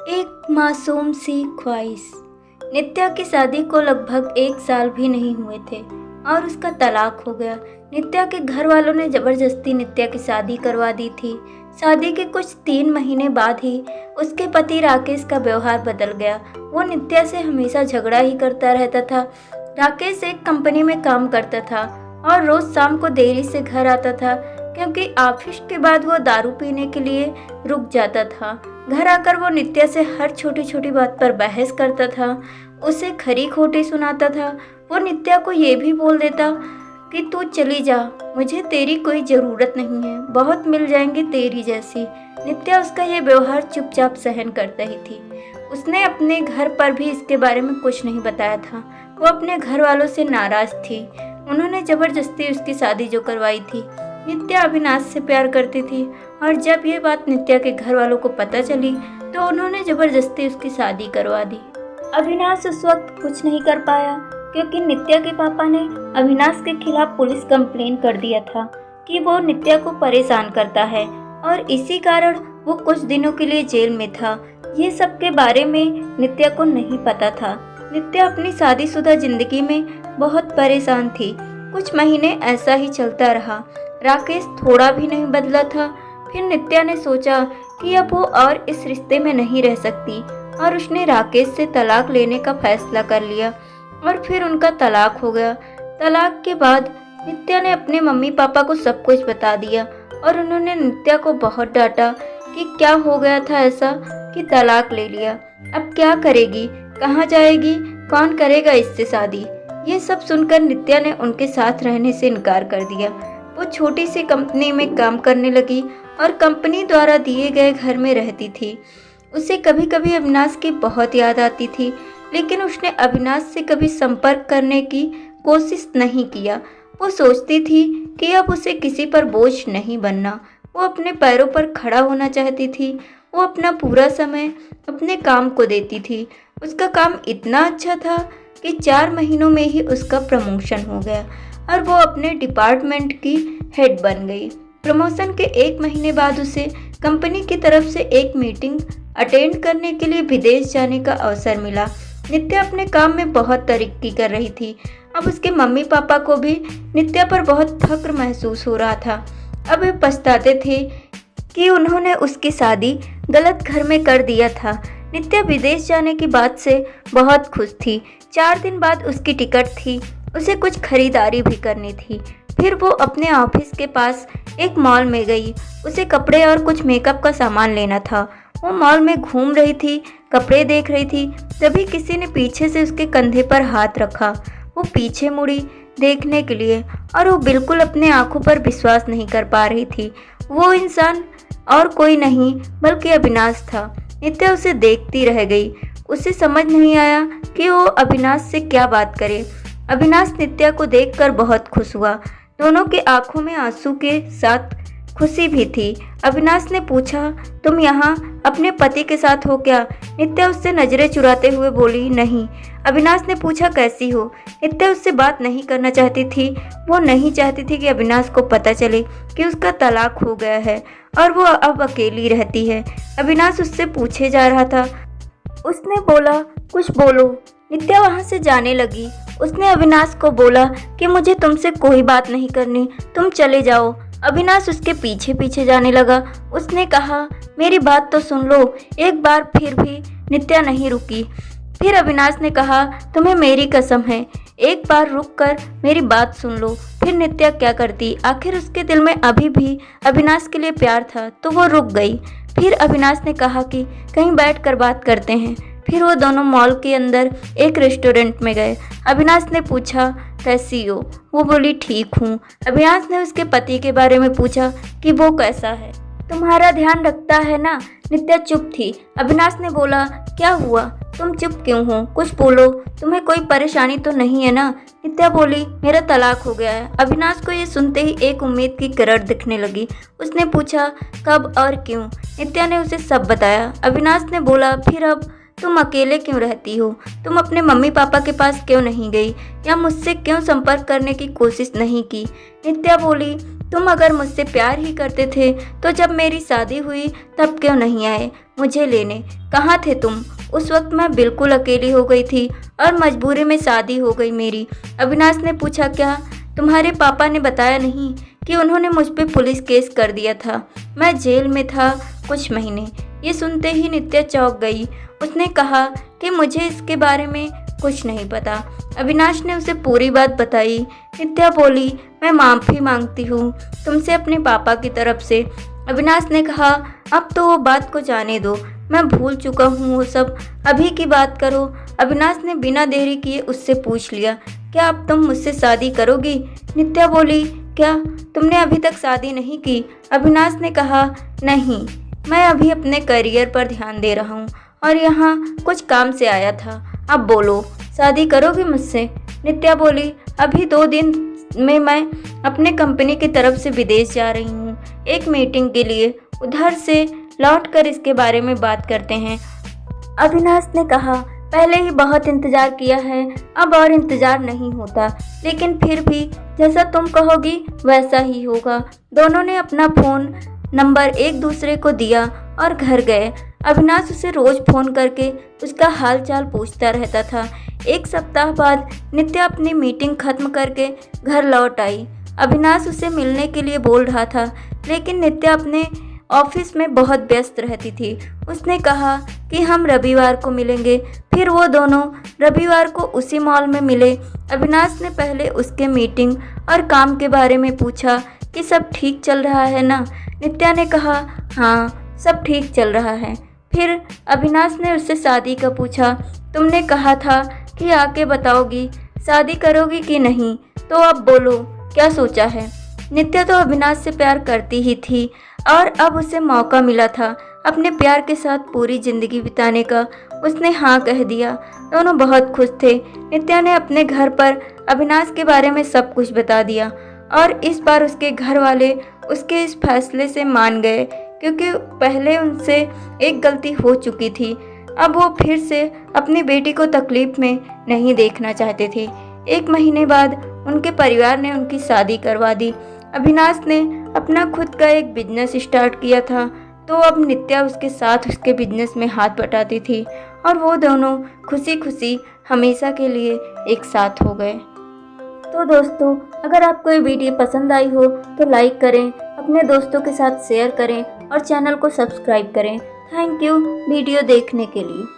एक मासूम सी ख्वाहिश। नित्या की शादी को लगभग 1 साल भी नहीं हुए थे और उसका तलाक हो गया। नित्या के घर वालों ने ज़बरदस्ती नित्या की शादी करवा दी थी। शादी के कुछ 3 महीने बाद ही उसके पति राकेश का व्यवहार बदल गया। वो नित्या से हमेशा झगड़ा ही करता रहता था। राकेश एक कंपनी में काम करता था और रोज़ शाम को देरी से घर आता था क्योंकि ऑफिस के बाद वो दारू पीने के लिए रुक जाता था। घर आकर वो नित्या से हर छोटी छोटी बात पर बहस करता था, उसे खरी खोटी सुनाता था। वो नित्या को ये भी बोल देता कि तू चली जा, मुझे तेरी कोई ज़रूरत नहीं है, बहुत मिल जाएंगे तेरी जैसी। नित्या उसका ये व्यवहार चुपचाप सहन करता ही थी। उसने अपने घर पर भी इसके बारे में कुछ नहीं बताया था। वो अपने घर वालों से नाराज़ थी। उन्होंने ज़बरदस्ती उसकी शादी जो करवाई थी। नित्या अविनाश से प्यार करती थी और जब ये बात नित्या के घर वालों को पता चली तो उन्होंने ज़बरदस्ती उसकी शादी करवा दी। अविनाश उस वक्त कुछ नहीं कर पाया क्योंकि नित्या के पापा ने अविनाश के खिलाफ पुलिस कंप्लेन कर दिया था कि वो नित्या को परेशान करता है और इसी कारण वो कुछ दिनों के लिए जेल में था। ये सब के बारे में नित्या को नहीं पता था। नित्या अपनी शादीशुदा जिंदगी में बहुत परेशान थी। कुछ महीने ऐसा ही चलता रहा। राकेश थोड़ा भी नहीं बदला था। फिर नित्या ने सोचा कि अब वो और इस रिश्ते में नहीं रह सकती और उसने राकेश से तलाक लेने का फैसला कर लिया और फिर उनका तलाक हो गया। तलाक के बाद नित्या ने अपने मम्मी पापा को सब कुछ बता दिया और उन्होंने नित्या को बहुत डांटा कि क्या हो गया था ऐसा कि तलाक ले लिया, अब क्या करेगी, कहाँ जाएगी, कौन करेगा इससे शादी। ये सब सुनकर नित्या ने उनके साथ रहने से इनकार कर दिया। वो छोटी सी कंपनी में काम करने लगी और कंपनी द्वारा दिए गए घर में रहती थी। उसे कभी कभी अविनाश की बहुत याद आती थी, लेकिन उसने अविनाश से कभी संपर्क करने की कोशिश नहीं किया। वो सोचती थी कि अब उसे किसी पर बोझ नहीं बनना। वो अपने पैरों पर खड़ा होना चाहती थी। वो अपना पूरा समय अपने काम को देती थी। उसका काम इतना अच्छा था कि 4 महीनों में ही उसका प्रमोशन हो गया और वो अपने डिपार्टमेंट की हेड बन गई। प्रमोशन के 1 महीने बाद उसे कंपनी की तरफ से एक मीटिंग अटेंड करने के लिए विदेश जाने का अवसर मिला। नित्या अपने काम में बहुत तरक्की कर रही थी। अब उसके मम्मी पापा को भी नित्या पर बहुत फख्र महसूस हो रहा था। अब वे पछताते थे कि उन्होंने उसकी शादी गलत घर में कर दिया था। नित्या विदेश जाने की बात से बहुत खुश थी। 4 दिन बाद उसकी टिकट थी। उसे कुछ खरीदारी भी करनी थी। फिर वो अपने ऑफिस के पास एक मॉल में गई। उसे कपड़े और कुछ मेकअप का सामान लेना था। वो मॉल में घूम रही थी, कपड़े देख रही थी, तभी किसी ने पीछे से उसके कंधे पर हाथ रखा। वो पीछे मुड़ी देखने के लिए और वो बिल्कुल अपने आंखों पर विश्वास नहीं कर पा रही थी। वो इंसान और कोई नहीं बल्कि अविनाश था। नित्या उसे देखती रह गई। उसे समझ नहीं आया कि वो अविनाश से क्या बात करे। अविनाश नित्या को देखकर बहुत खुश हुआ। दोनों के आंखों में आंसू के साथ खुशी भी थी। अविनाश ने पूछा, तुम यहाँ अपने पति के साथ हो क्या? नित्या उससे नजरें चुराते हुए बोली, नहीं। अविनाश ने पूछा, कैसी हो? नित्या उससे बात नहीं करना चाहती थी। वो नहीं चाहती थी कि अविनाश को पता चले कि उसका तलाक हो गया है और वो अब अकेली रहती है। अविनाश उससे पूछे जा रहा था। उसने बोला, कुछ बोलो। नित्या वहाँ से जाने लगी। उसने अविनाश को बोला कि मुझे तुमसे कोई बात नहीं करनी, तुम चले जाओ। अविनाश उसके पीछे पीछे जाने लगा। उसने कहा, मेरी बात तो सुन लो। एक बार फिर भी नित्या नहीं रुकी। फिर अविनाश ने कहा, तुम्हें मेरी कसम है, एक बार रुक कर मेरी बात सुन लो। फिर नित्या क्या करती? आखिर उसके दिल में अभी भी अविनाश के लिए प्यार था, तो वो रुक गई। फिर अविनाश ने कहा कि कहीं बैठकर बात करते हैं। फिर वो दोनों मॉल के अंदर एक रेस्टोरेंट में गए। अविनाश ने पूछा, कैसी हो? वो बोली, ठीक हूँ। अविनाश ने उसके पति के बारे में पूछा कि वो कैसा है, तुम्हारा ध्यान रखता है ना? नित्या चुप थी। अविनाश ने बोला, क्या हुआ, तुम चुप क्यों हो? कुछ बोलो, तुम्हें कोई परेशानी तो नहीं है ना? नित्या बोली, मेरा तलाक हो गया है। अविनाश को ये सुनते ही एक उम्मीद की किरण दिखने लगी। उसने पूछा, कब और क्यों? नित्या ने उसे सब बताया। अविनाश ने बोला, फिर अब तुम अकेले क्यों रहती हो? तुम अपने मम्मी पापा के पास क्यों नहीं गई या मुझसे क्यों संपर्क करने की कोशिश नहीं की? नित्या बोली, तुम अगर मुझसे प्यार ही करते थे तो जब मेरी शादी हुई तब क्यों नहीं आए मुझे लेने? कहाँ थे तुम? उस वक्त मैं बिल्कुल अकेली हो गई थी और मजबूरी में शादी हो गई मेरी। अविनाश ने पूछा, क्या तुम्हारे पापा ने बताया नहीं कि उन्होंने मुझ पे पुलिस केस कर दिया था? मैं जेल में था कुछ महीने। ये सुनते ही नित्या चौंक गई। उसने कहा कि मुझे इसके बारे में कुछ नहीं पता। अविनाश ने उसे पूरी बात बताई। नित्या बोली, मैं माफ़ी मांगती हूँ तुमसे अपने पापा की तरफ से। अविनाश ने कहा, अब तो वो बात को जाने दो, मैं भूल चुका हूँ वो सब, अभी की बात करो। अविनाश ने बिना देरी किए उससे पूछ लिया, क्या अब तुम मुझसे शादी करोगी? नित्या बोली, क्या तुमने अभी तक शादी नहीं की? अविनाश ने कहा, नहीं, मैं अभी अपने करियर पर ध्यान दे रहा हूँ और यहाँ कुछ काम से आया था। अब बोलो, शादी करोगी मुझसे? नित्या बोली, अभी 2 दिन में मैं अपने कंपनी की तरफ से विदेश जा रही हूँ एक मीटिंग के लिए। उधर से लौटकर इसके बारे में बात करते हैं। अविनाश ने कहा, पहले ही बहुत इंतज़ार किया है, अब और इंतज़ार नहीं होता, लेकिन फिर भी जैसा तुम कहोगी वैसा ही होगा। दोनों ने अपना फ़ोन नंबर एक दूसरे को दिया और घर गए। अविनाश उसे रोज़ फ़ोन करके उसका हाल चाल पूछता रहता था। 1 सप्ताह बाद नित्या अपनी मीटिंग खत्म करके घर लौट आई। अविनाश उसे मिलने के लिए बोल रहा था, लेकिन नित्या अपने ऑफिस में बहुत व्यस्त रहती थी। उसने कहा कि हम रविवार को मिलेंगे। फिर वो दोनों रविवार को उसी मॉल में मिले। अविनाश ने पहले उसके मीटिंग और काम के बारे में पूछा कि सब ठीक चल रहा है ना? नित्या ने कहा, हाँ, सब ठीक चल रहा है। फिर अविनाश ने उससे शादी का पूछा। तुमने कहा था कि आके बताओगी, शादी करोगी कि नहीं, तो अब बोलो क्या सोचा है? नित्या तो अविनाश से प्यार करती ही थी और अब उसे मौका मिला था अपने प्यार के साथ पूरी ज़िंदगी बिताने का। उसने हाँ कह दिया। दोनों बहुत खुश थे। नित्या ने अपने घर पर अविनाश के बारे में सब कुछ बता दिया और इस बार उसके घर वाले उसके इस फैसले से मान गए, क्योंकि पहले उनसे एक गलती हो चुकी थी। अब वो फिर से अपनी बेटी को तकलीफ में नहीं देखना चाहते थे। 1 महीने बाद उनके परिवार ने उनकी शादी करवा दी। अविनाश ने अपना खुद का एक बिजनेस स्टार्ट किया था, तो अब नित्या उसके साथ उसके बिजनेस में हाथ बटाती थी और वो दोनों खुशी खुशी हमेशा के लिए एक साथ हो गए। तो दोस्तों, अगर आपको ये वीडियो पसंद आई हो तो लाइक करें, अपने दोस्तों के साथ शेयर करें और चैनल को सब्सक्राइब करें। थैंक यू वीडियो देखने के लिए।